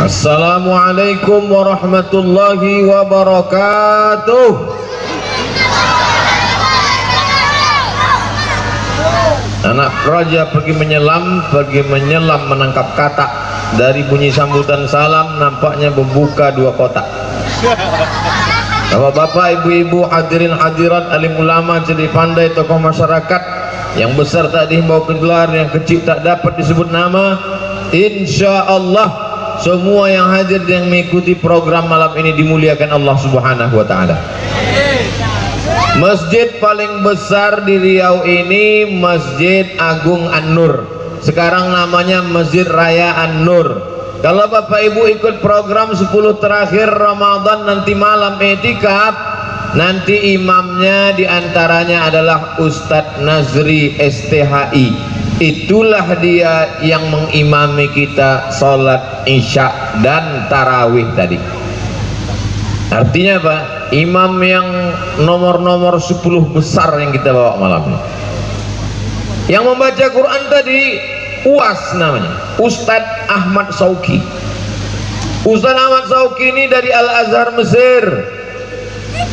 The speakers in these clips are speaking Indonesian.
Assalamualaikum warahmatullahi wabarakatuh. Anak raja pergi menyelam menangkap katak. Dari bunyi sambutan salam nampaknya membuka dua kotak. Bapak-bapak, ibu-ibu, hadirin hadirat, alim ulama, cerdik pandai, tokoh masyarakat, yang besar tak dihimbau gelar, yang kecil tak dapat disebut nama. Insya Allah semua yang hadir yang mengikuti program malam ini dimuliakan Allah Subhanahu wa ta'ala. Masjid paling besar di Riau ini Masjid Agung An-Nur. Sekarang namanya Masjid Raya An-Nur. Kalau Bapak Ibu ikut program 10 terakhir Ramadan nanti malam etikaf, nanti imamnya diantaranya adalah Ustadz Nazri STHI. Itulah dia yang mengimami kita sholat isya dan tarawih tadi. Artinya apa? Imam yang nomor 10 besar yang kita bawa malam ini. Yang membaca Quran tadi UAS namanya, Ustadz Ahmad Sauki. Ustadz Ahmad Sauki ini dari Al-Azhar Mesir.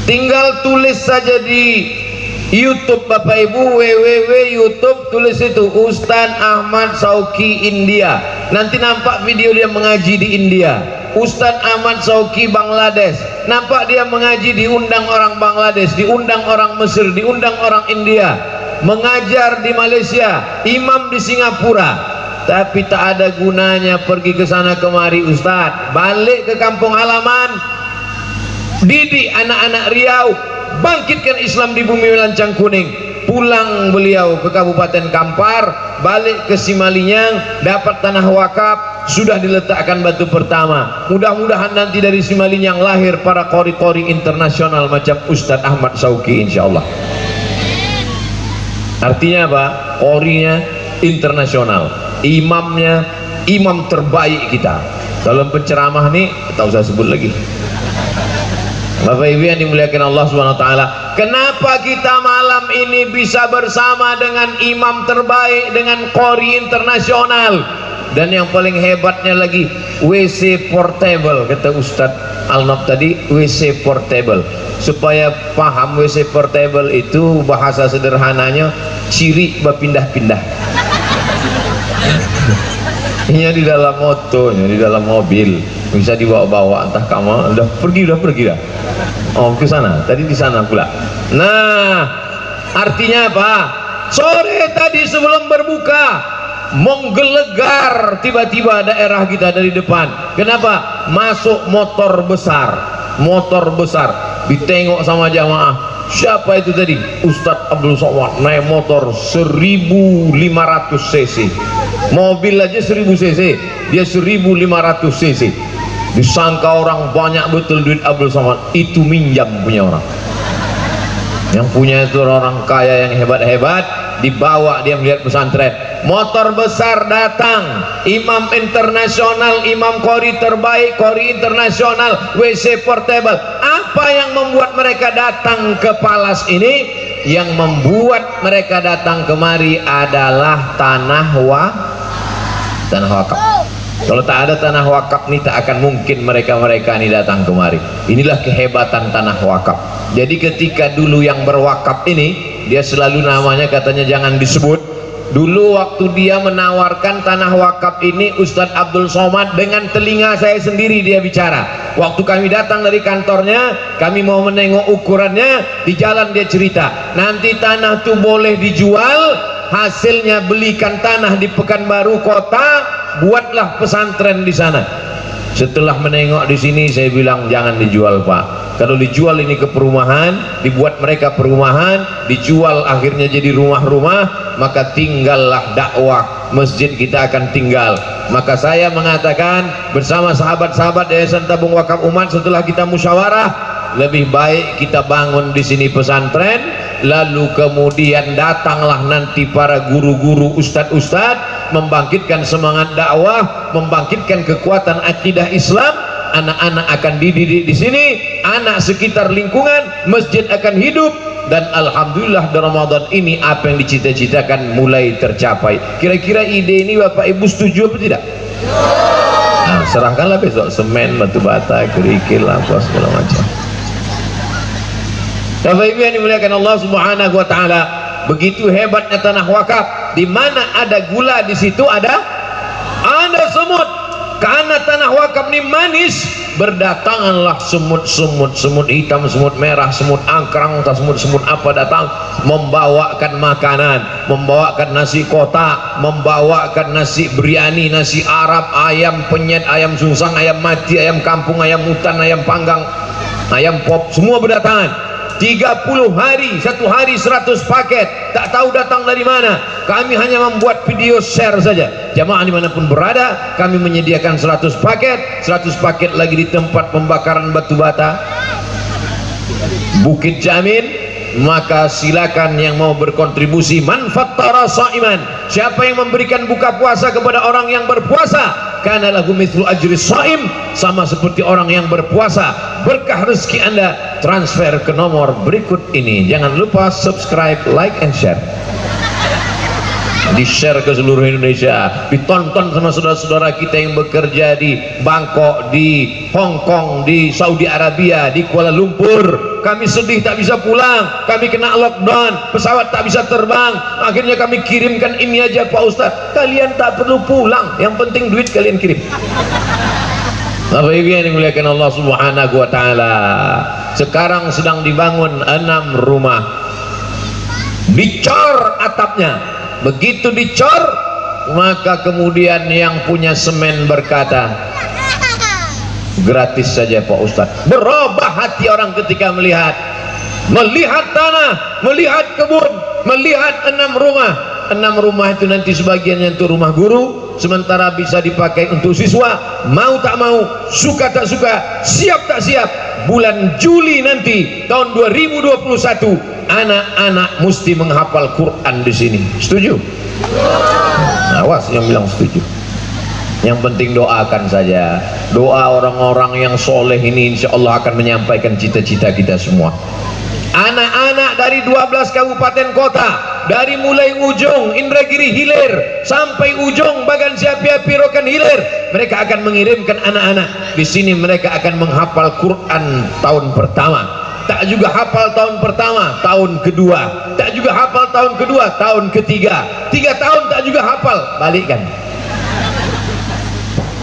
Tinggal tulis saja di YouTube Bapak Ibu, www.youtube, tulis itu Ustadz Ahmad Sauki India. Nanti nampak video dia mengaji di India. Ustadz Ahmad Sauki Bangladesh, nampak dia mengaji, diundang orang Bangladesh, diundang orang Mesir, diundang orang India, mengajar di Malaysia, imam di Singapura. Tapi tak ada gunanya pergi ke sana kemari Ustadz. Balik ke kampung halaman, didik anak-anak Riau, bangkitkan Islam di bumi lancang kuning. Pulang beliau ke Kabupaten Kampar, balik ke Simalinyang, dapat tanah wakaf, sudah diletakkan batu pertama. Mudah-mudahan nanti dari Simalinyang lahir para qori-qori internasional macam Ustadz Ahmad Sauki insyaallah. Artinya apa? Qorinya internasional, imamnya imam terbaik kita. Dalam penceramah nih tak usah sebut lagi. Bapak Ibu yang dimuliakan Allah Subhanahu wa taala, kenapa kita malam ini bisa bersama dengan imam terbaik, dengan qori internasional? Dan yang paling hebatnya lagi, WC portable, kata Ustadz Al-Nab tadi, WC portable. Supaya paham, WC portable itu bahasa sederhananya ciri berpindah-pindah. Ini di dalam motonya, di dalam mobil, bisa dibawa-bawa, entah kamu udah pergi dah. Oh, ke sana, tadi di sana pula. Nah, artinya apa? Sore tadi sebelum berbuka menggelegar tiba-tiba daerah kita dari depan. Kenapa? Masuk motor besar, ditengok sama jamaah. Siapa itu tadi? Ustadz Abdul Somad naik motor 1500 cc. Mobil aja 1000 cc, dia 1500 cc. Disangka orang banyak betul duit Abdul Somad, itu minjam punya orang. Yang punya itu orang kaya yang hebat-hebat, dibawa dia melihat pesantren. Motor besar datang, imam internasional, imam qori terbaik, qori internasional, WC portable. Apa yang membuat mereka datang ke Palas ini? Yang membuat mereka datang kemari adalah tanah wakaf. Kalau tak ada tanah wakaf ini tak akan mungkin mereka ini datang kemari. Inilah kehebatan tanah wakaf. Jadi ketika dulu yang berwakaf ini, dia selalu namanya katanya jangan disebut. Dulu waktu dia menawarkan tanah wakaf ini, Ustadz Abdul Somad dengan telinga saya sendiri dia bicara. Waktu kami datang dari kantornya, kami mau menengok ukurannya, di jalan dia cerita, nanti tanah itu boleh dijual, hasilnya belikan tanah di Pekanbaru kota, buatlah pesantren di sana. Setelah menengok di sini, saya bilang jangan dijual Pak. Kalau dijual ini ke perumahan, dibuat mereka perumahan, dijual akhirnya jadi rumah-rumah, maka tinggallah dakwah, masjid kita akan tinggal. Maka saya mengatakan bersama sahabat-sahabat Yayasan Tabung Wakaf Umat, setelah kita musyawarah, lebih baik kita bangun di sini pesantren, lalu kemudian datanglah nanti para guru-guru, ustadz-ustadz, membangkitkan semangat dakwah, membangkitkan kekuatan akidah Islam. Anak-anak akan dididik di sini, anak sekitar lingkungan, masjid akan hidup, dan alhamdulillah di Ramadan ini apa yang dicita-citakan mulai tercapai. Kira-kira ide ini Bapak Ibu setuju apa tidak? Nah, serahkanlah besok semen, batu bata, kerikil, apa segala macam. Bapak Ibu yang dimuliakan Allah Subhanahu wa taala, begitu hebatnya tanah wakaf. Di mana ada gula, di situ ada semut. Karena tanah wakaf ini manis, berdatanganlah semut-semut, semut hitam, semut merah, semut angkrang, semut apa datang membawakan makanan, membawakan nasi kotak, membawakan nasi biryani, nasi Arab, ayam penyet, ayam sungsang, ayam mati, ayam kampung, ayam hutan, ayam panggang, ayam pop, semua berdatangan. 30 hari, satu hari 100 paket, tak tahu datang dari mana. Kami hanya membuat video share saja. Jamaah dimanapun berada, kami menyediakan 100 paket lagi di tempat pembakaran batu bata Bukit Jamin. Maka silakan yang mau berkontribusi. Man fattara shaiman, siapa yang memberikan buka puasa kepada orang yang berpuasa, kana lahu mithlu ajri shaim, sama seperti orang yang berpuasa. Berkah rezeki Anda. Transfer ke nomor berikut ini. Jangan lupa subscribe, like and share. Di share ke seluruh Indonesia, ditonton sama saudara-saudara kita yang bekerja di Bangkok, di Hong Kong, di Saudi Arabia, di Kuala Lumpur. Kami sedih tak bisa pulang, kami kena lockdown, pesawat tak bisa terbang. Akhirnya kami kirimkan ini aja Pak Ustadz, kalian tak perlu pulang, yang penting duit kalian kirim. Bapak Ibu yang dimuliakan Allah Subhanahu wa taala, sekarang sedang dibangun 6 rumah. Dicor atapnya. Begitu dicor, maka kemudian yang punya semen berkata, gratis saja Pak Ustadz. Berubah hati orang ketika melihat tanah, melihat kebun, melihat 6 rumah. 6 rumah itu nanti sebagiannya itu rumah guru, sementara bisa dipakai untuk siswa. Mau tak mau, suka tak suka, siap tak siap, bulan Juli nanti tahun 2021 anak-anak mesti menghafal Quran di sini. Setuju? Awas yang bilang setuju. Yang penting doakan saja. Doa orang-orang yang soleh ini insya Allah akan menyampaikan cita-cita kita semua. Anak-anak dari 12 kabupaten kota, dari mulai ujung Indragiri Hilir sampai ujung Bagan Siapi Rokan Hilir, mereka akan mengirimkan anak-anak. Di sini mereka akan menghafal Quran tahun pertama. Tak juga hafal tahun pertama, tahun kedua. Tak juga hafal tahun kedua, tahun ketiga. 3 tahun tak juga hafal, balikkan.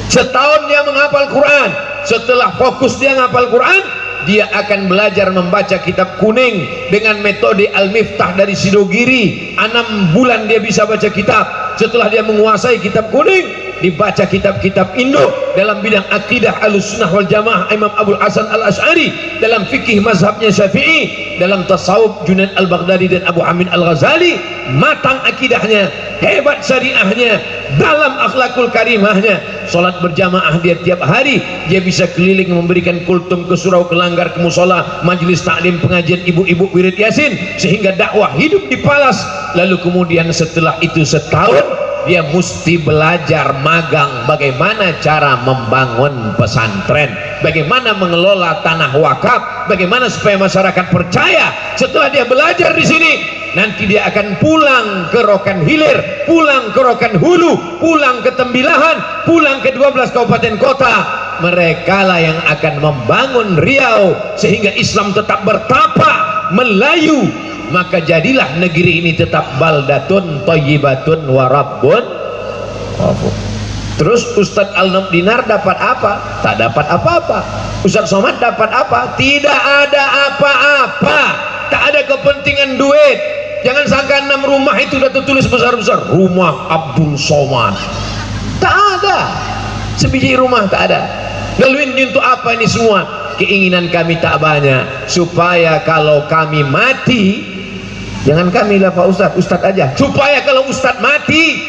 Setahun dia menghafal Quran. Setelah fokus dia menghafal Quran, dia akan belajar membaca kitab kuning dengan metode Al-Miftah dari Sidogiri. 6 bulan dia bisa baca kitab. Setelah dia menguasai kitab kuning, dibaca kitab-kitab Indo dalam bidang akidah Ahlussunnah wal Jamaah Imam Abdul Hasan Al-Asy'ari, dalam fikih mazhabnya Syafi'i, dalam tasawuf Junaid Al-Baghdadi dan Abu Hamid Al-Ghazali. Matang akidahnya, hebat syariahnya, dalam akhlakul karimahnya. Salat berjamaah dia tiap hari, dia bisa keliling memberikan kultum ke surau, ke langgar, ke musola, majelis taklim, pengajian ibu-ibu wirid yasin, sehingga dakwah hidup di Palas. Lalu kemudian setelah itu setahun dia mesti belajar magang bagaimana cara membangun pesantren, bagaimana mengelola tanah wakaf, bagaimana supaya masyarakat percaya. Setelah dia belajar di sini, nanti dia akan pulang ke Rokan Hilir, pulang ke Rokan Hulu, pulang ke Tembilahan, pulang ke 12 kabupaten kota. Mereka lah yang akan membangun Riau sehingga Islam tetap bertapa melayu. Maka jadilah negeri ini tetap baldatun thayyibatun wa rabbun ghafur. Terus Ustadz Al-Dinar dapat apa? Tak dapat apa-apa. Ustadz Somad dapat apa? Tidak ada apa-apa. Tak ada kepentingan duit. Jangan sangka 6 rumah itu udah tertulis besar-besar, rumah Abdul Somad. Tak ada. Sebiji rumah tak ada. Lalu ini untuk apa ini semua? Keinginan kami tak banyak, supaya kalau kami mati, jangan kami lah Pak Ustadz, Ustadz aja, supaya kalau Ustadz mati,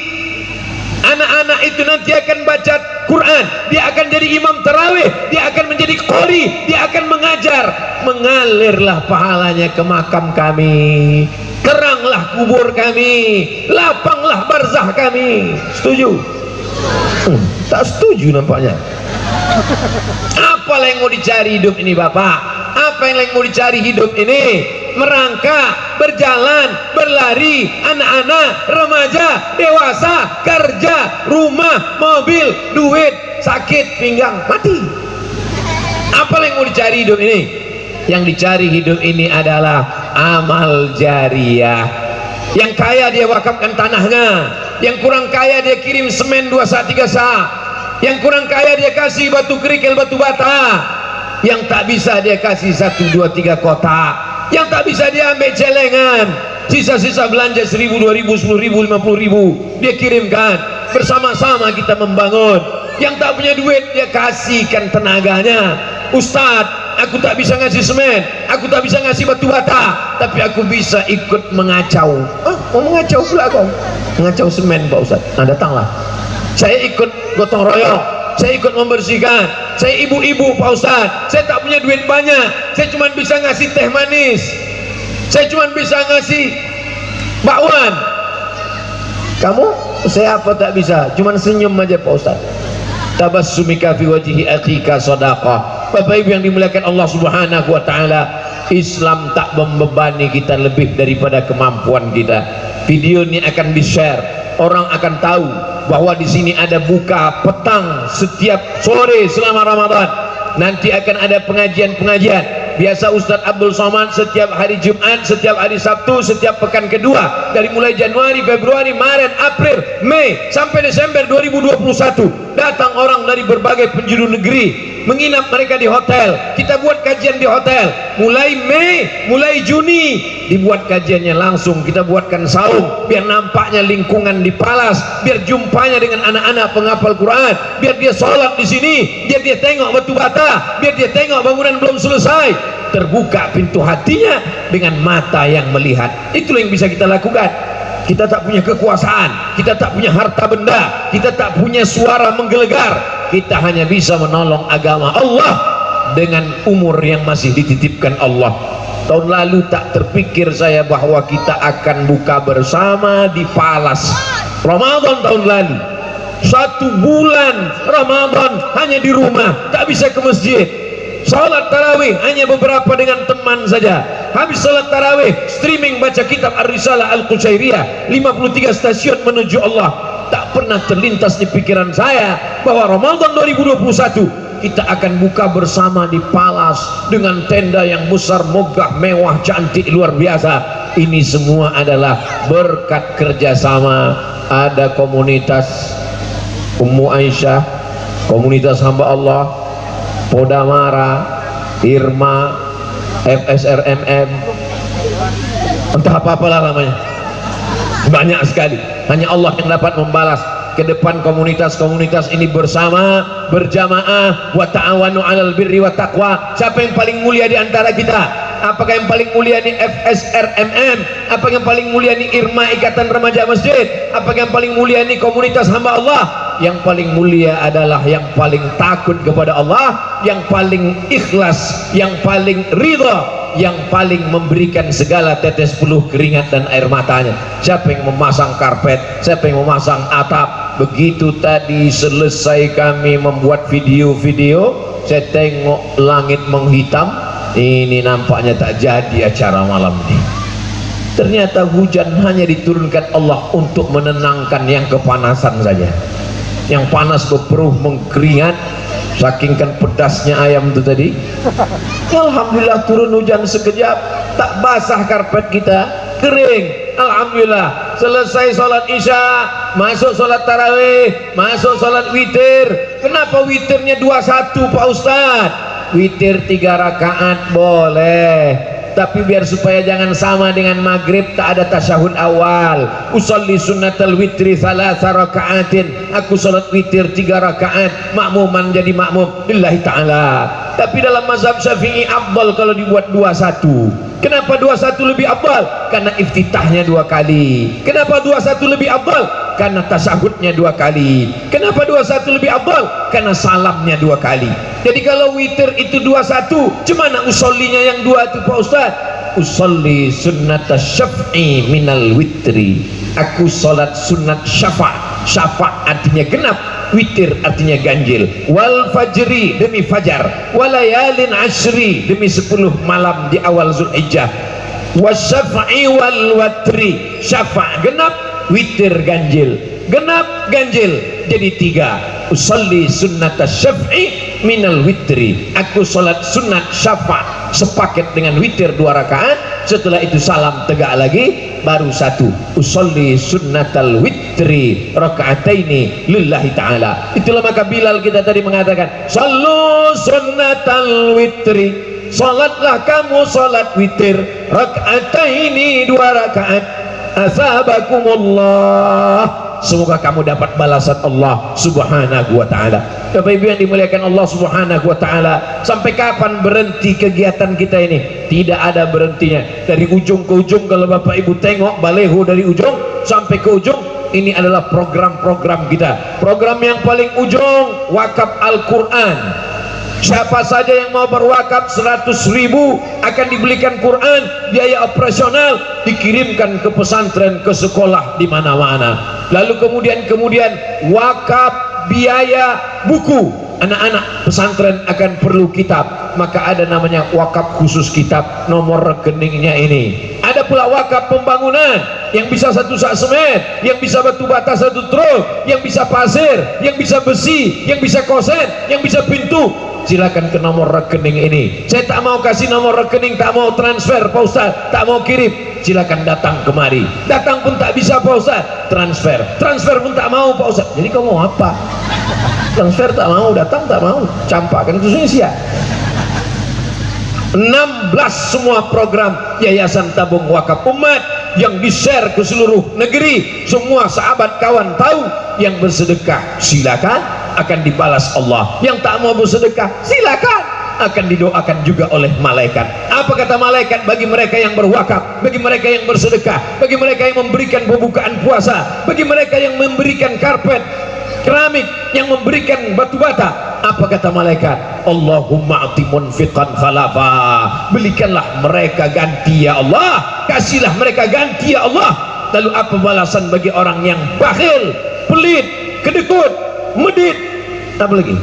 anak-anak itu nanti akan baca Quran, dia akan jadi imam tarawih, dia akan menjadi qori, dia akan mengajar. Mengalirlah pahalanya ke makam kami, teranglah kubur kami, lapanglah barzah kami. Setuju? Tak setuju nampaknya. Apa yang mau dicari hidup ini Bapak? Apa yang mau dicari hidup ini? Merangkak, berjalan, berlari, anak-anak, remaja, dewasa, kerja, rumah, mobil, duit. sakit pinggang, mati. Apa yang mau dicari hidup ini? Yang dicari hidup ini adalah amal jariah. Yang kaya dia wakafkan tanahnya, yang kurang kaya dia kirim semen 2 sak 3 sak, yang kurang kaya dia kasih batu kerikil, batu bata, yang tak bisa dia kasih 1 2 3 kotak, yang tak bisa dia ambil celengan, sisa-sisa belanja 1.000 2.000 10.000 50.000 dia kirimkan. Bersama-sama kita membangun. Yang tak punya duit dia kasihkan tenaganya. Ustadz, aku tak bisa ngasih semen, aku tak bisa ngasih batu bata, tapi aku bisa ikut mengacau. Mau mengacau pula kau? Mengacau semen Pak Ustadz. Nah datanglah, saya ikut gotong royong, saya ikut membersihkan. Saya ibu-ibu Pak Ustadz, saya tak punya duit banyak, saya cuma bisa ngasih teh manis, saya cuma bisa ngasih bakwan. Kamu? Saya apa tak bisa, cuma senyum aja Pak Ustadz. Tabassumika fi wajhi akhika sadaqah. Bapak Ibu yang dimuliakan Allah Subhanahu wa taala, Islam tak membebani kita lebih daripada kemampuan kita. Video ini akan di-share, orang akan tahu bahwa di sini ada buka petang setiap sore selama Ramadan. Nanti akan ada pengajian-pengajian. Biasa Ustadz Abdul Somad setiap hari Jumat, setiap hari Sabtu, setiap pekan kedua, dari mulai Januari, Februari, Maret, April, Mei sampai Desember 2021 datang orang dari berbagai penjuru negeri, menginap mereka di hotel. Kita buat kajian di hotel. Mulai Mei, mulai Juni dibuat kajiannya langsung. Kita buatkan saung biar nampaknya lingkungan di Palas, biar jumpanya dengan anak-anak penghafal Quran, biar dia sholat di sini, biar dia tengok batu bata, biar dia tengok bangunan belum selesai. Terbuka pintu hatinya dengan mata yang melihat. Itulah yang bisa kita lakukan. Kita tak punya kekuasaan, kita tak punya harta benda, kita tak punya suara menggelegar. Kita hanya bisa menolong agama Allah dengan umur yang masih dititipkan Allah. Tahun lalu tak terpikir saya bahwa kita akan buka bersama di Palas. Ramadan tahun lalu, 1 bulan Ramadan hanya di rumah, tak bisa ke masjid. Salat tarawih hanya beberapa dengan teman saja. Habis salat tarawih streaming baca kitab Ar-Risalah Al-Qusairiyah, 53 stasiun menuju Allah. Tak pernah terlintas di pikiran saya bahwa Ramadan 2021 kita akan buka bersama di Palas dengan tenda yang besar, megah, mewah, cantik, luar biasa. Ini semua adalah berkat kerjasama. Ada komunitas Ummu Aisyah, komunitas hamba Allah, Podamara, Irma, FSRMM, entah apa-apalah namanya, banyak sekali. Hanya Allah yang dapat membalas. Ke depan komunitas-komunitas ini bersama, berjamaah, wa ta'awanu 'alal birri wa taqwa. Siapa yang paling mulia di antara kita? Apakah yang paling mulia di FSRMM? Apakah yang paling mulia di Irma, Ikatan Remaja Masjid? Apakah yang paling mulia di komunitas hamba Allah? Yang paling mulia adalah yang paling takut kepada Allah, yang paling ikhlas, yang paling ridha, yang paling memberikan segala tetes peluh keringat dan air matanya. Siapa yang memasang karpet, siapa yang memasang atap. Begitu tadi selesai kami membuat video-video, saya tengok langit menghitam. Ini nampaknya tak jadi acara malam ini. Ternyata hujan hanya diturunkan Allah untuk menenangkan yang kepanasan saja. Yang panas berperuh mengkeringat, saking kan pedasnya ayam itu tadi. Alhamdulillah turun hujan sekejap, tak basah karpet kita, kering. Alhamdulillah. Selesai sholat isya, masuk sholat tarawih, masuk sholat witir. Kenapa witirnya 21 Pak Ustadz? Witir 3 rakaat boleh, tapi biar supaya jangan sama dengan maghrib, tak ada tasyahud awal. Usolli sunnatal witri 3 rakaatin. Aku sholat witir 3 rakaat, makmuman jadi makmum billahi ta'ala. Tapi dalam mazhab Syafi'i afdal kalau dibuat 21. Kenapa 21 lebih afdal? Karena iftitahnya 2 kali. Kenapa 21 lebih afdal? Karena tasyahudnya 2 kali. Kenapa 21 lebih afdal? Karena salamnya 2 kali. Jadi kalau witir itu 21, cemana usollinya yang 2 itu Pak Ustaz? Usolli sunnat syaf'i minal witri. Aku salat sunat syafa'. Syafa' artinya genap, witir artinya ganjil. Wal fajri demi fajar, walayalin ashri demi 10 malam di awal Zulhijjah. Wasyaf'i wal watri, syafa' genap, witir ganjil, genap ganjil jadi 3. Usolli sunnata syaf'i minal witri, aku sholat sunat syafa' sepaket dengan witir 2 rakaat. Setelah itu salam tegak lagi, baru 1. Usolli sunnatal witri raka'ataini lillahi ta'ala. Itulah maka Bilal kita tadi mengatakan, sallu sunnatal witri, salatlah kamu salat witir raka'ataini 2 rakaat, asabakumullah, semoga kamu dapat balasan Allah subhanahu wa ta'ala. Bapak Ibu yang dimuliakan Allah subhanahu wa ta'ala, sampai kapan berhenti kegiatan kita ini? Tidak ada berhentinya, dari ujung ke ujung. Kalau Bapak Ibu tengok baleho dari ujung sampai ke ujung, ini adalah program-program kita. Program yang paling ujung, wakaf Al-Quran. Siapa saja yang mau berwakaf 100.000 akan dibelikan Quran, biaya operasional dikirimkan ke pesantren, ke sekolah di mana-mana. Lalu kemudian wakaf biaya buku, anak-anak pesantren akan perlu kitab, maka ada namanya wakaf khusus kitab, nomor rekeningnya ini. Ada pula wakaf pembangunan, yang bisa 1 sak semen, yang bisa batu bata 1 truk, yang bisa pasir, yang bisa besi, yang bisa kosen, yang bisa pintu. Silakan ke nomor rekening ini. Saya tak mau kasih nomor rekening, tak mau transfer Pak Ustaz, tak mau kirim. Silakan datang kemari. Datang pun tak bisa Pak Ustaz, transfer pun tak mau Pak Ustaz. Jadi kau mau apa? Transfer tak mau, datang tak mau, campakkan itu sia-sia. 16 semua program Yayasan Tabung Wakaf Umat yang di-share ke seluruh negeri. Semua sahabat kawan tahu. Yang bersedekah silakan, akan dibalas Allah. Yang tak mau bersedekah silakan, akan didoakan juga oleh malaikat. Apa kata malaikat bagi mereka yang berwakaf, bagi mereka yang bersedekah, bagi mereka yang memberikan pembukaan puasa, bagi mereka yang memberikan karpet, keramik, yang memberikan batu bata? Apa kata malaikat? Allahumma ati munfiqan khalafa, belikanlah mereka ganti ya Allah, kasihlah mereka ganti ya Allah. Lalu apa balasan bagi orang yang bakhil, pelit, kedekut, medit? Apa lagi?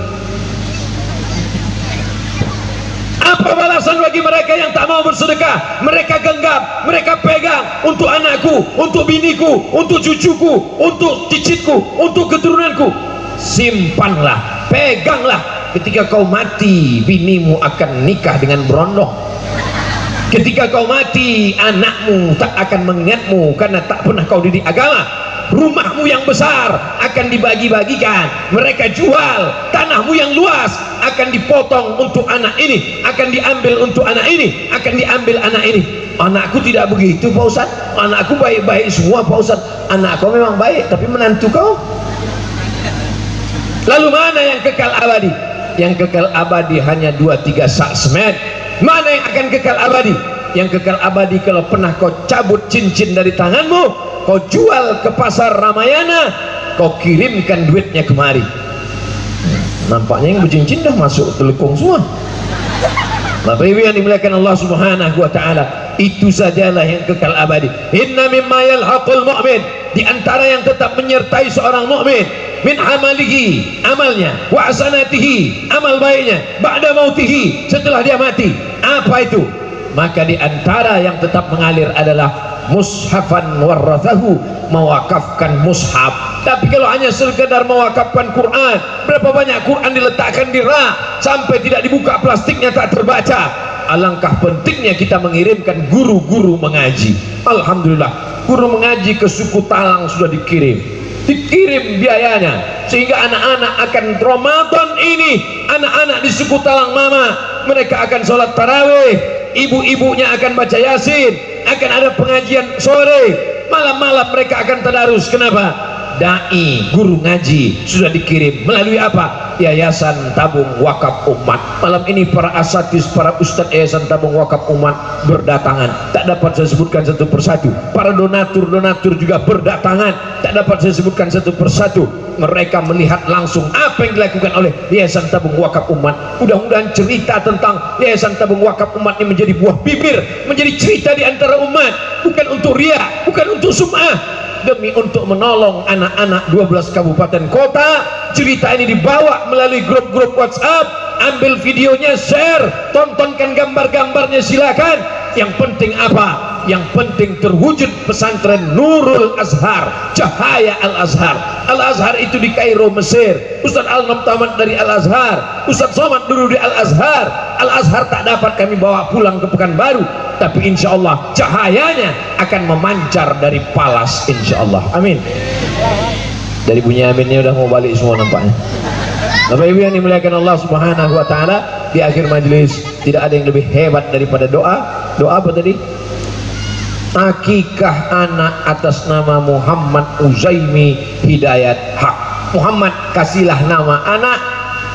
Apa balasan bagi mereka yang tak mau bersedekah? Mereka genggam, mereka pegang untuk anakku, untuk biniku, untuk cucuku, untuk cicitku, untuk keturunanku. Simpanlah, peganglah. Ketika kau mati, binimu akan nikah dengan berondong. Ketika kau mati, anakmu tak akan mengingatmu karena tak pernah kau didik agama. Rumahmu yang besar akan dibagi-bagikan, mereka jual. Tanahmu yang luas akan dipotong untuk anak ini, akan diambil untuk anak ini, akan diambil anak ini. Anakku tidak begitu Pak Ustaz, anakku baik-baik semua Pak Ustaz. Anakku memang baik, tapi menantu kau. Lalu mana yang kekal abadi? Yang kekal abadi hanya 2-3 sak semen. Mana yang akan kekal abadi? Yang kekal abadi kalau pernah kau cabut cincin dari tanganmu, kau jual ke pasar Ramayana, kau kirimkan duitnya kemari. Nampaknya yang bercincin dah masuk telekung semua. Bapak Ibu yang dimuliakan Allah subhanahu wa ta'ala, itu sajalah yang kekal abadi. Inna mimma yalhaqul mu'min, di antara yang tetap menyertai seorang mukmin, min amalihi, amalnya, wa hasanatihi, amal baiknya, ba'da mautihi, setelah dia mati. Apa itu? Maka di antara yang tetap mengalir adalah mushafan warathahu, mewakafkan mushaf. Tapi kalau hanya sekedar mewakafkan Quran, berapa banyak Quran diletakkan di rak sampai tidak dibuka plastiknya, tak terbaca. Alangkah pentingnya kita mengirimkan guru-guru mengaji. Alhamdulillah, guru mengaji ke suku Talang sudah dikirim biayanya, sehingga anak-anak akan Ramadan ini, anak-anak di suku Talang Mama, mereka akan sholat tarawih, ibu-ibunya akan baca Yasin, akan ada pengajian sore, malam-malam mereka akan tadarus. Kenapa? Dai, guru ngaji sudah dikirim melalui apa? Yayasan Tabung Wakaf Umat. Malam ini para asatidz, para ustadz Yayasan Tabung Wakaf Umat berdatangan. Tak dapat saya sebutkan satu persatu. Para donatur juga berdatangan. Tak dapat saya sebutkan satu persatu. Mereka melihat langsung apa yang dilakukan oleh Yayasan Tabung Wakaf Umat. Mudah-mudahan cerita tentang Yayasan Tabung Wakaf Umat ini menjadi buah bibir, menjadi cerita di antara umat, bukan untuk ria, bukan untuk sum'ah, demi untuk menolong anak-anak 12 kabupaten kota. Cerita ini dibawa melalui grup-grup WhatsApp, ambil videonya, share, tontonkan gambar-gambarnya, silakan. yang penting apa? Yang penting terwujud pesantren Nurul Azhar, cahaya Al-Azhar. Al-Azhar itu di Kairo, Mesir. Ustaz Al-Nam tamat dari Al-Azhar, Ustaz Somad dulu di Al-Azhar. Al-Azhar tak dapat kami bawa pulang ke Pekanbaru, tapi insya Allah cahayanya akan memancar dari Palas, insya Allah. Amin. Dari bunyi aminnya udah mau balik semua nampaknya. Bapak Ibu yang dimuliakan Allah Subhanahu wa taala, di akhir majelis tidak ada yang lebih hebat daripada doa. Doa apa tadi? Akikah anak atas nama Muhammad Uzaimi Hidayat Haq. Muhammad, kasihlah nama anak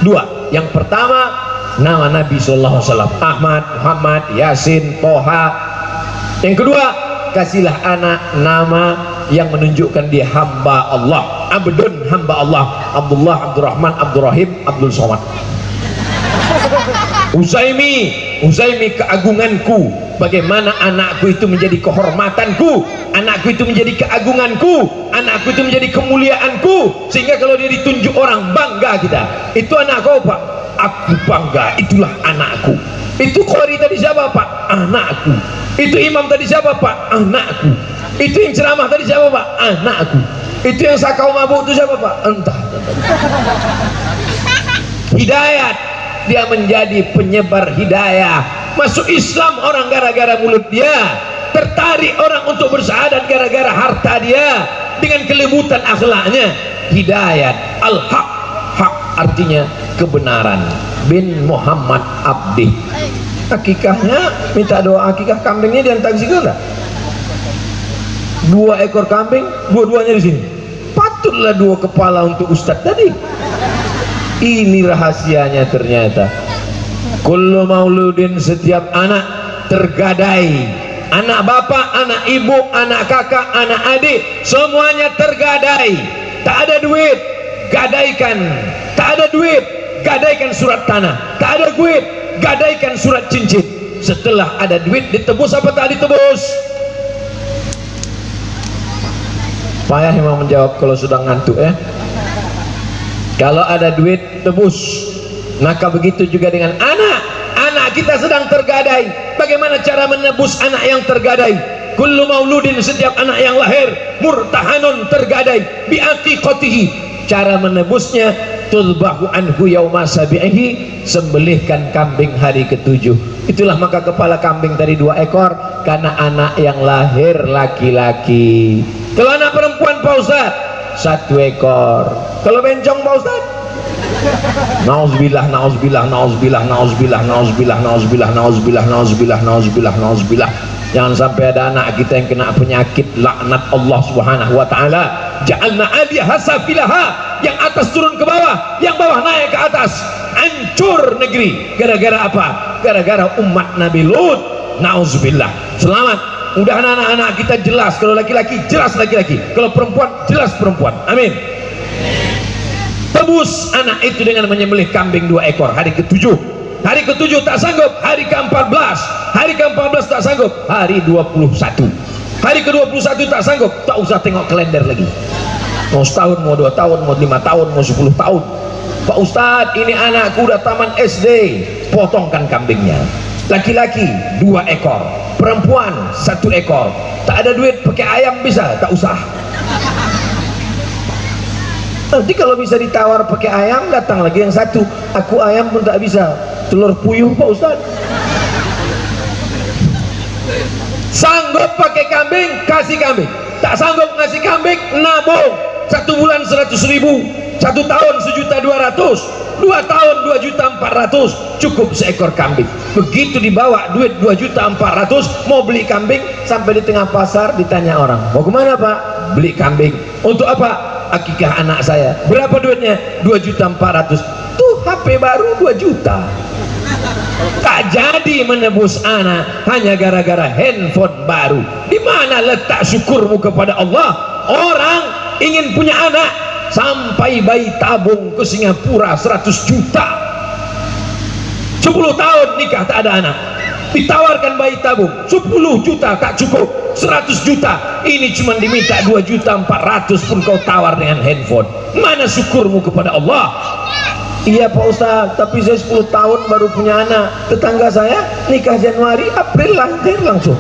dua. Yang pertama nama Nabi sallallahu alaihi wasallam, Ahmad, Muhammad, Yasin, Toha. Yang kedua, kasihlah anak nama yang menunjukkan dia hamba Allah, abdun, hamba Allah, Abdullah, Abdurrahman, Abdurrahim, Abdul Somad. Uzaimi, Uzaimi keagunganku. Bagaimana anakku itu menjadi kehormatanku, anakku itu menjadi keagunganku, anakku itu menjadi kemuliaanku, sehingga kalau dia ditunjuk orang bangga kita. Itu anakku Pak, aku bangga, itulah anakku. Itu qori tadi siapa Pak? Anakku. Itu imam tadi siapa Pak? Anakku. Itu yang ceramah tadi siapa Pak? Anakku. Itu yang sakau mabuk itu siapa Pak? Entah. Hidayat, dia menjadi penyebar hidayah. Masuk Islam orang gara-gara mulut dia, tertarik orang untuk bersyahadat gara-gara harta dia, dengan kelebutan akhlaknya. Hidayat, al-haq, hak artinya kebenaran, bin Muhammad Abdi. Akikahnya minta doa akikah kambingnya diantar ke sini enggak? 2 ekor kambing, dua-duanya di sini. Patutlah 2 kepala untuk Ustadz tadi. Ini rahasianya ternyata. Kullu mauludin, setiap anak tergadai, anak bapak, anak ibu, anak kakak, anak adik, semuanya tergadai. Tak ada duit, gadaikan. Tak ada duit, gadaikan surat tanah. Tak ada duit, gadaikan surat cincin. Setelah ada duit, ditebus apa tak ditebus? Payah memang menjawab kalau sudah ngantuk ya. Kalau ada duit, tebus. Maka begitu juga dengan anak kita sedang tergadai. Bagaimana cara menebus anak yang tergadai? Kullu mauludin, setiap anak yang lahir, murtahanun, tergadai, bi'aqiqatihi. Cara menebusnya, tudbahu anhu yauma sabi'ihi, sembelihkan kambing hari ke-7. Itulah maka kepala kambing tadi 2 ekor, karena anak yang lahir laki-laki. Kalau anak perempuan Pak Ustaz, 1 ekor. Kalau bencong Pak Ustaz, nauzubillah, nauzubillah, nauzubillah, nauzubillah, nauzubillah, nauzubillah, nauzubillah, nauzubillah, nauzubillah, nauzubillah. Jangan sampai ada anak kita yang kena penyakit laknat Allah Subhanahu wa taala. Ja'alna 'aliyaha safilaha, yang atas turun ke bawah, yang bawah naik ke atas. Hancur negeri gara-gara apa? Gara-gara umat Nabi Lut. Nauzubillah. Selamat. Udah anak-anak kita jelas, kalau laki-laki jelas laki-laki, kalau perempuan jelas perempuan. Amin. Tebus anak itu dengan menyembelih kambing 2 ekor hari ke-7. Hari ke-7 tak sanggup, hari ke-14. Hari ke-14 tak sanggup, hari 21. Hari ke-21 tak sanggup, tak usah tengok kalender lagi. Mau setahun, mau 2 tahun, mau 5 tahun, mau 10 tahun. Pak Ustadz, ini anakku udah taman SD. Potongkan kambingnya. Laki-laki 2 ekor, perempuan 1 ekor. Tak ada duit pakai ayam bisa, tak usah. Nanti kalau bisa ditawar pakai ayam, datang lagi yang 1. Aku ayam pun tak bisa, telur puyuh Pak Ustadz. Sanggup pakai kambing, kasih kambing. Tak sanggup ngasih kambing, nabung. 1 bulan 100.000, 1 tahun 1.200.000, 2 tahun 2.400.000, cukup seekor kambing. Begitu dibawa duit 2.400.000, mau beli kambing, sampai di tengah pasar ditanya orang, mau kemana Pak? Beli kambing. Untuk apa? Akikah anak saya. Berapa duitnya? 2.400.000. Tuh HP baru 2 juta. Tak jadi menebus anak hanya gara-gara handphone baru. Di mana letak syukurmu kepada Allah? Orang ingin punya anak, sampai bayi tabung ke Singapura 100 juta. 10 tahun nikah tak ada anak. Ditawarkan bayi tabung 10 juta tak cukup, 100 juta. Ini cuma diminta 2.400.000 pun kau tawar dengan handphone. Mana syukurmu kepada Allah? Iya Pak Ustaz, tapi saya 10 tahun baru punya anak. Tetangga saya nikah Januari, April lahir langsung.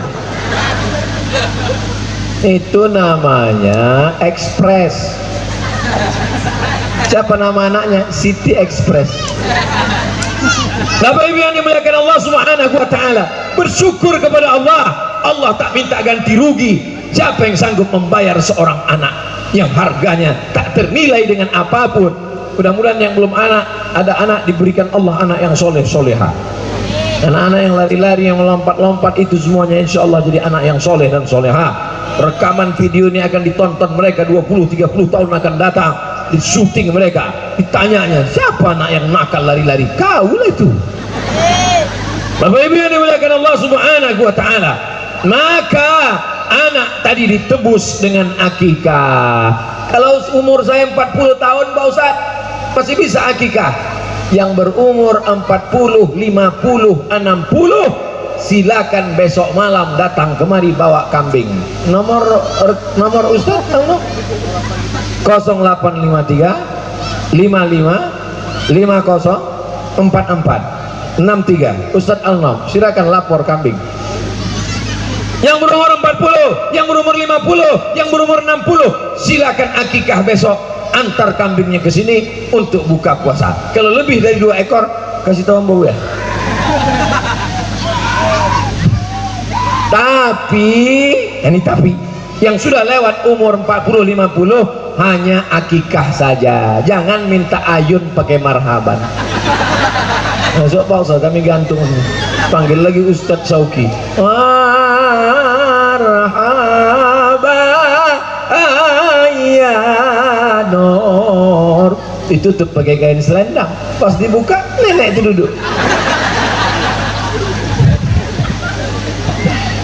Itu namanya Express. Siapa nama anaknya? Siti Express. Bapak Ibu yang dimuliakan Allah Subhanahu wa taala, bersyukur kepada Allah. Allah tak minta ganti rugi. Siapa yang sanggup membayar seorang anak yang harganya tak ternilai dengan apapun? Mudah-mudahan yang belum ada anak diberikan Allah anak yang soleh soleha. Anak-anak yang lari-lari, yang melompat-lompat, itu semuanya insya Allah jadi anak yang soleh dan soleha. Rekaman video ini akan ditonton mereka 20-30 tahun akan datang. Di syuting mereka, ditanyanya, siapa anak yang nakal lari-lari? Kau lah itu. Bapak Ibu yang dimuliakan Allah Subhanahu wa taala, maka anak tadi ditebus dengan akikah. Kalau umur saya 40 tahun Pak Ustaz, masih bisa akikah. Yang berumur 40, 50, 60, silakan besok malam datang kemari bawa kambing. Nomor Ustaz, nomor 0853 55 50 44 63. Ustaz Al-Nom, silakan lapor kambing. Yang berumur 40, yang berumur 50, yang berumur 60, silakan akikah besok. Antar kambingnya ke sini untuk buka puasa. Kalau lebih dari 2 ekor, kasih tahu Mbak ya. Tapi yang sudah lewat umur 40 50 hanya akikah saja. Jangan minta ayun pakai marhaban. Masuk Pak Ustaz, kami gantung. Panggil lagi Ustadz Sauki. Marhaba ya Nur. Itu tuh pakai kain selendang. Pas dibuka, nenek itu duduk.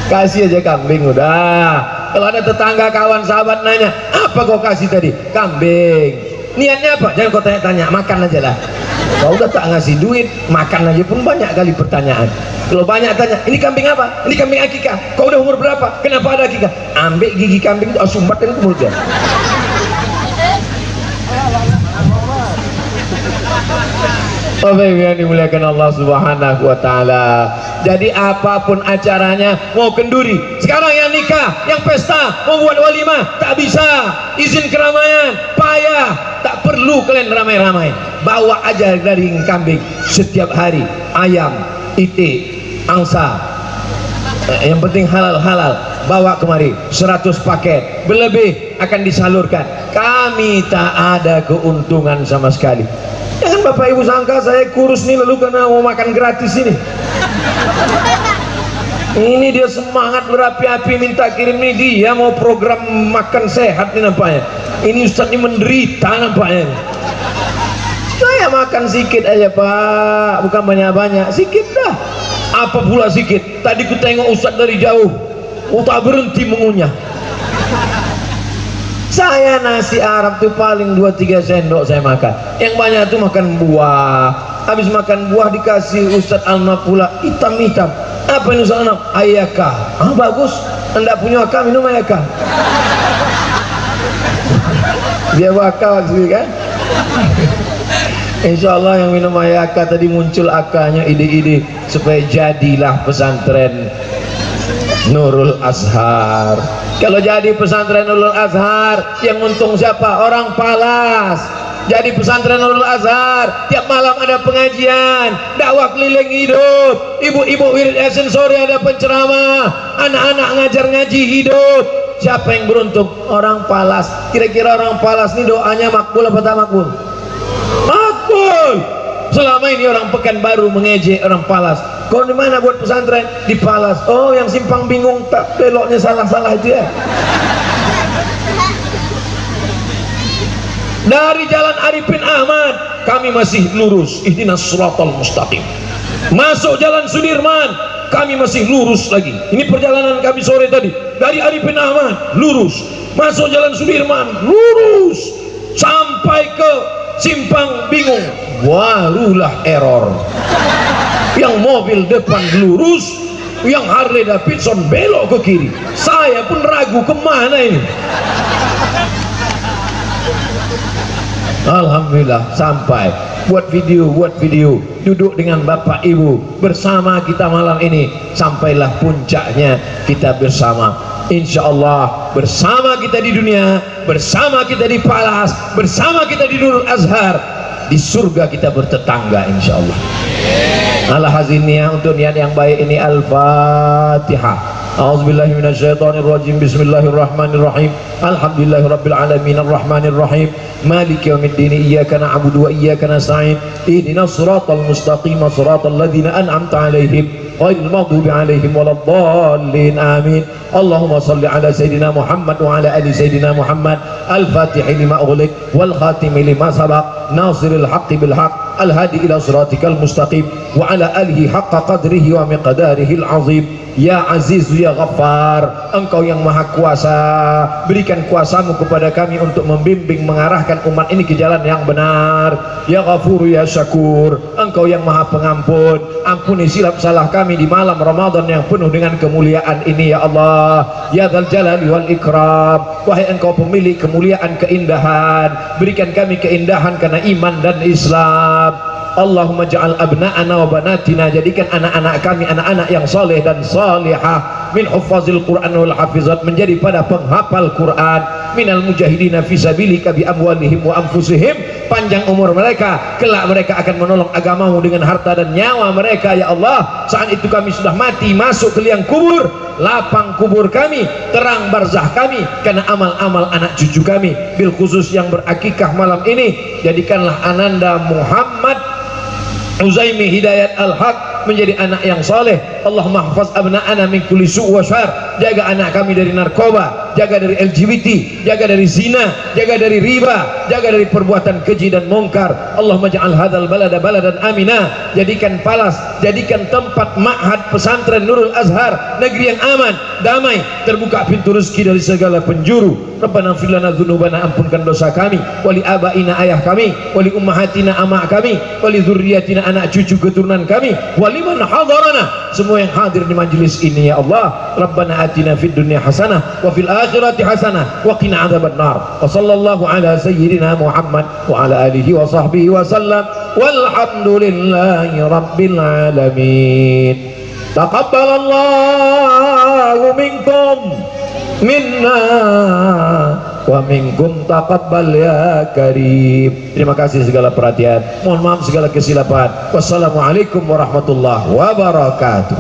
Kasih aja kambing udah. Kalau ada tetangga, kawan, sahabat nanya, apa kau kasih tadi? Kambing. Niatnya apa? Jangan kau tanya-tanya, makan aja lah. Kau udah tak ngasih duit, makan aja pun banyak kali pertanyaan. Kalau banyak tanya, ini kambing apa? Ini kambing akikah. Kau udah umur berapa? Kenapa ada akikah? Ambil gigi kambing itu, sumbatkan ke mulutnya. Bapak Ibu yang dimuliakan Allah Subhanahu wa taala. Jadi apapun acaranya, mau kenduri, sekarang yang nikah, yang pesta, mau buat walimah, tak bisa, izin keramaian, payah, tak perlu kalian ramai-ramai. Bawa aja daging kambing setiap hari, ayam, itik, angsa, yang penting halal-halal, bawa kemari 100 paket, berlebih akan disalurkan. Kami tak ada keuntungan sama sekali. Jangan Bapak Ibu sangka saya kurus nih lalu karena mau makan gratis ini. Ini dia semangat berapi-api minta kirim nih, dia mau program makan sehat nih nampaknya. Ini Ustaz ini menderita nampaknya. Saya makan sedikit aja Pak, bukan banyak-banyak, sedikit dah. Apa pula sedikit? Tadi ku tengok Ustaz dari jauh, tak berhenti mengunyah. Saya nasi Arab tuh paling 2-3 sendok saya makan. Yang banyak tuh makan buah. Habis makan buah dikasih Ustaz Alma pula hitam-hitam. Apa ini Ustaz Alma? Ayaka. Ah bagus. Anda punya akal, minum ayaka. Dia bakal maksudnya kan? Insya Allah yang minum ayaka tadi muncul akalnya, ide-ide supaya jadilah pesantren Nurul Azhar. Kalau jadi pesantren Nurul Azhar, yang untung siapa? Orang Palas. Jadi pesantren Nurul Azhar, tiap malam ada pengajian, dakwah keliling hidup, ibu-ibu wirid yasin sore ada penceramah, anak-anak ngajar ngaji hidup. Siapa yang beruntung? Orang Palas. Kira-kira orang Palas ini doanya makbul apa tak makbul? Makbul. Selama ini orang Pekanbaru mengejek orang Palas. Kau di mana buat pesantren? Di Palas. Oh, yang simpang bingung tak beloknya salah-salah itu ya. Dari jalan Arifin Ahmad kami masih lurus, ihdinas shiratal mustaqim. Masuk jalan Sudirman kami masih lurus lagi. Ini perjalanan kami sore tadi. Dari Arifin Ahmad lurus, masuk jalan Sudirman lurus sampai ke simpang bingung, barulah error. Yang mobil depan lurus, yang Harley Davidson belok ke kiri. Saya pun ragu kemana ini. Alhamdulillah sampai. buat video, duduk dengan bapak ibu bersama kita malam ini, sampailah puncaknya kita bersama. Insya Allah bersama kita di dunia, bersama kita di Palas, bersama kita di Nurul Azhar, di surga kita bertetangga insya Allah. Ala hazinnya untuk niat yang baik ini. Al-Fatihah. A'udzubillahi minasyaitonirrajim. Bismillahirrahmanirrahim. Alhamdulillahirabbil alamin arrahmanir rahim maliki yaumiddin iyyaka na'budu wa iyyaka nasta'in ihdinas siratal mustaqim siratal ladzina an'amta 'alaihim ghairil maghdubi 'alaihim waladdallin amin. Allahumma shalli ala sayidina Muhammad wa ala ali sayidina Muhammad al-fatihhi lima ughliq wal khatimi lima sabaq nasiril haqqi bil haqq al-hadi ila siratikal mustaqim wa ala alihi haqqa qadrihi wa miqdarihi al-azim. Ya Aziz ya Ghaffar, Engkau yang maha kuasa, berikan kuasamu kepada kami untuk membimbing mengarahkan umat ini ke jalan yang benar. Ya Ghafur ya Syakur, Engkau yang maha pengampun, ampuni silap salah kami di malam Ramadan yang penuh dengan kemuliaan ini ya Allah. Ya Dzal Jalali wal Ikram, wahai Engkau pemilik kemuliaan keindahan, berikan kami keindahan karena iman dan Islam. Allahumma ja'al abna'ana wa banatina, jadikan anak-anak kami anak-anak yang soleh dan solihah, min huffazil Qur'an wal hafizat, menjadi pada penghafal Quran, minal mujahidina fisabilika bi amwalihim wa anfusihim, panjang umur mereka, kelak mereka akan menolong agamamu dengan harta dan nyawa mereka ya Allah. Saat itu kami sudah mati, masuk ke liang kubur, lapang kubur kami, terang barzah kami karena amal-amal anak cucu kami. Bil khusus yang berakikah malam ini, jadikanlah Ananda Muhammad Uzaimi Hidayat Al-Haq menjadi anak yang soleh. Allahumma hafaz abna'ana min kulli su' wa syar, jaga anak kami dari narkoba, jaga dari LGBT, jaga dari zina, jaga dari riba, jaga dari perbuatan keji dan mungkar. Allahumma ja'al hadzal balada baladan amina, jadikan Palas, jadikan tempat ma'had pesantren Nurul Azhar negeri yang aman, damai, terbuka pintu rezeki dari segala penjuru. Rabbana ighfir lana dzunubana, ampunkan dosa kami, wali abaina ayah kami, wali ummahatina amak kami, wali dzurriyyatina anak cucu keturunan kami, wali man hadarana, semua yang hadir di majelis ini ya Allah. Rabbana atina fid dunya hasanah wa fil akhirati hasanah wa qina adzabannar. Wa sallallahu ala sayyidina Muhammad wa ala alihi wa sahbihi wa sallam, walhamdulillahi rabbil alamin. Taqabbalallahu minkum minna wa minkum taqabbal ya karim. Terima kasih segala perhatian, mohon maaf segala kesilapan. Wassalamualaikum warahmatullahi wabarakatuh.